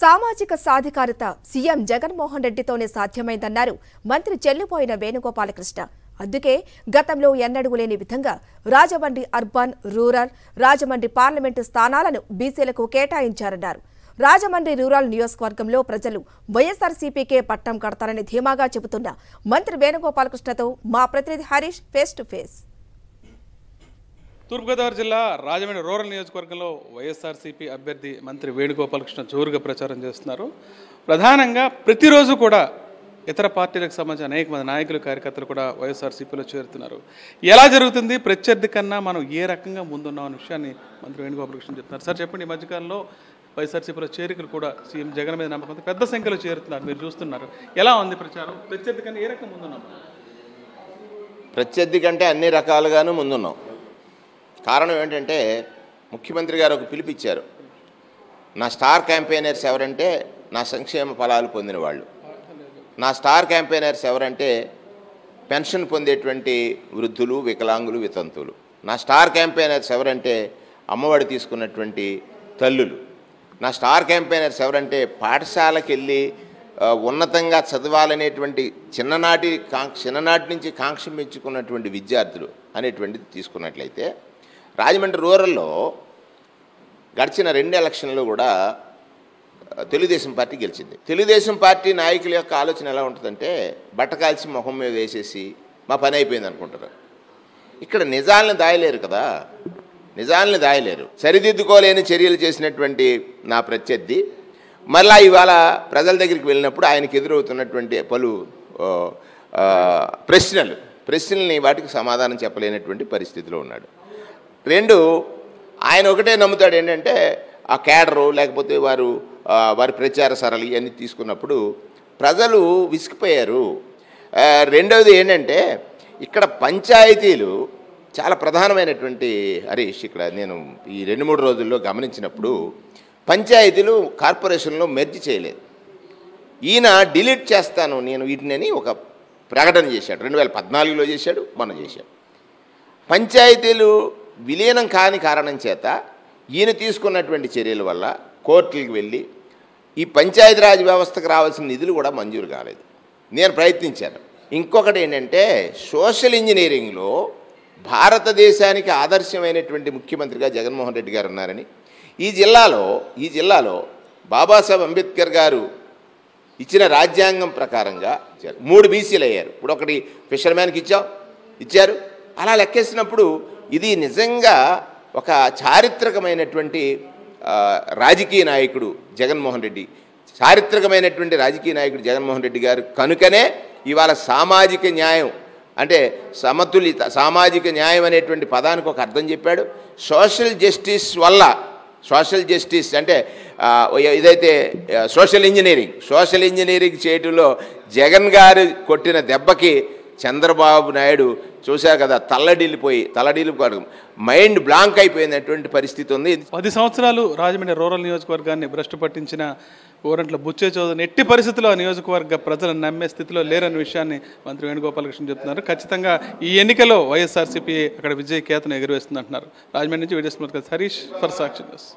సామాజిక సాధికారత సీఎం జగన్మోహన్ రెడ్డితోనే సాధ్యమైందన్నారు మంత్రి చెల్లుపోయిన వేణుగోపాలకృష్ణ. అందుకే గతంలో ఎన్నడూ లేని విధంగా Rajahmundry urban, rural, Rajahmundry parliament స్థానాలను బీసీలకు కేటాయించారన్నారు. రాజమండ్రి రూరల్ నియోజకవర్గంలో ప్రజలు వైఎస్ఆర్సీపీకే పట్టం కడతారని ధీమాగా చెబుతున్న మంత్రి వేణుగోపాలకృష్ణతో మా ప్రతినిధి హరీష్ ఫేస్ టు ఫేస్. తూర్పుగోదావరి జిల్లా రాజమండ్రి రూరల్ నియోజకవర్గంలో వైఎస్ఆర్సీపీ అభ్యర్థి మంత్రి వేణుగోపాలకృష్ణ జోరుగా ప్రచారం చేస్తున్నారు. ప్రధానంగా ప్రతిరోజు కూడా ఇతర పార్టీలకు సంబంధించిన అనేక మంది నాయకులు, కార్యకర్తలు కూడా వైఎస్ఆర్సీపీలో చేరుతున్నారు. ఎలా జరుగుతుంది, ప్రత్యర్థి కన్నా మనం ఏ రకంగా ముందున్నాం అనే విషయాన్ని మంత్రి వేణుగోపాలకృష్ణ చెప్తున్నారు. సార్ చెప్పండి, ఈ మధ్యకాలంలో వైఎస్ఆర్సీపీలో చేరికలు కూడా సీఎం జగన్ మీద నమ్మకంతో పెద్ద సంఖ్యలో చేరుతున్నారు, మీరు చూస్తున్నారు. ఎలా ఉంది ప్రచారం? ప్రత్యర్థి కన్నా ఏ రకంగా ముందున్నాం? ప్రత్యర్థి కంటే అన్ని రకాలుగాను ముందున్నాం. కారణం ఏంటంటే ముఖ్యమంత్రి గారు ఒక పిలిపిచ్చారు. నా స్టార్ క్యాంపెయినర్స్ ఎవరంటే నా సంక్షేమ ఫలాలు పొందిన వాళ్ళు. నా స్టార్ క్యాంపెయినర్స్ ఎవరంటే పెన్షన్ పొందేటువంటి వృద్ధులు, వికలాంగులు, వితంతువులు. నా స్టార్ క్యాంపెయినర్స్ ఎవరంటే అమ్మఒడి తీసుకున్నటువంటి తల్లులు. నా స్టార్ క్యాంపెయినర్స్ ఎవరంటే పాఠశాలకు వెళ్ళి ఉన్నతంగా చదవాలనేటువంటి చిన్ననాటి నుంచి కాంక్ష పెంచుకున్నటువంటి విద్యార్థులు అనేటువంటిది తీసుకున్నట్లయితే రాజమండ్రి రూరల్లో గడిచిన 2 ఎలక్షన్లు కూడా తెలుగుదేశం పార్టీ గెలిచింది. తెలుగుదేశం పార్టీ నాయకుల యొక్క ఆలోచన ఎలా ఉంటుందంటే బట్టకాల్చి మొహం మీద వేసేసి మా పని అయిపోయింది అనుకుంటారు. ఇక్కడ నిజాలను దాయలేరు కదా, నిజాలను దాయలేరు. సరిదిద్దుకోలేని చర్యలు చేసినటువంటి నా ప్రత్యర్థి మళ్ళా ఇవాళ ప్రజల దగ్గరికి వెళ్ళినప్పుడు ఆయనకు ఎదురవుతున్నటువంటి పలు ప్రశ్నల్ని వాటికి సమాధానం చెప్పలేనటువంటి పరిస్థితిలో ఉన్నాడు. 2, ఆయన ఒకటే నమ్ముతాడు ఏంటంటే ఆ క్యాడరు లేకపోతే వారి ప్రచార సరళి ఇవన్నీ తీసుకున్నప్పుడు ప్రజలు విసిగిపోయారు. రెండవది ఏంటంటే ఇక్కడ పంచాయతీలు చాలా ప్రధానమైనటువంటి హరీష్. ఇక్కడ నేను ఈ 2-3 రోజుల్లో గమనించినప్పుడు పంచాయతీలు కార్పొరేషన్లో మెర్జ్ చేయలేదు. ఈయన డిలీట్ చేస్తాను నేను వీటిని ఒక ప్రకటన చేశాడు. 2014లో చేశాడు, మొన్న చేశాడు. పంచాయతీలు విలీనం కాని కారణం చేత ఈయన తీసుకున్నటువంటి చర్యల వల్ల కోర్టులకు వెళ్ళి ఈ పంచాయతీరాజ్ వ్యవస్థకు రావాల్సిన నిధులు కూడా మంజూరు కాలేదు. నేను ప్రయత్నించాను. ఇంకొకటి ఏంటంటే సోషల్ ఇంజనీరింగ్లో భారతదేశానికి ఆదర్శమైనటువంటి ముఖ్యమంత్రిగా జగన్మోహన్ రెడ్డి గారు ఉన్నారని, ఈ జిల్లాలో బాబాసాహెబ్ అంబేద్కర్ గారు ఇచ్చిన రాజ్యాంగం ప్రకారంగా 3 బీసీలు అయ్యారు. ఇప్పుడు ఒకటి ఫిషర్మ్యాన్కి ఇచ్చారు. అలా లెక్కేసినప్పుడు ఇది నిజంగా ఒక చారిత్రకమైనటువంటి రాజకీయ నాయకుడు జగన్మోహన్ రెడ్డి, చారిత్రకమైనటువంటి రాజకీయ నాయకుడు జగన్మోహన్ రెడ్డి గారు కనుకనే ఇవాళ సామాజిక న్యాయం అంటే సమతులిత సామాజిక న్యాయం అనేటువంటి పదానికి ఒక అర్థం చెప్పాడు. సోషల్ జస్టిస్ అంటే ఇదైతే సోషల్ ఇంజనీరింగ్ చేయటంలో జగన్ గారు కొట్టిన దెబ్బకి చంద్రబాబు నాయుడు చూశారు కదా, తల్లడిల్లిపోయి మైండ్ బ్లాంక్ అయిపోయినటువంటి పరిస్థితి ఉంది. 10 సంవత్సరాలు రాజమండ్రి రూరల్ నియోజకవర్గాన్ని భ్రష్టు పట్టించిన గోరంట్ల బుచ్చే చౌదరిని ఎట్టి పరిస్థితుల్లో ఆ నియోజకవర్గ ప్రజలను నమ్మే స్థితిలో లేరన్న విషయాన్ని మంత్రి వేణుగోపాలకృష్ణ చెప్తున్నారు. ఖచ్చితంగా ఈ ఎన్నికల్లో వైఎస్ఆర్సీపీ అక్కడ విజయ కేతను ఎగురవేస్తుంది అంటున్నారు. రాజమండ్రి నుంచి video Harish for Sakshi news.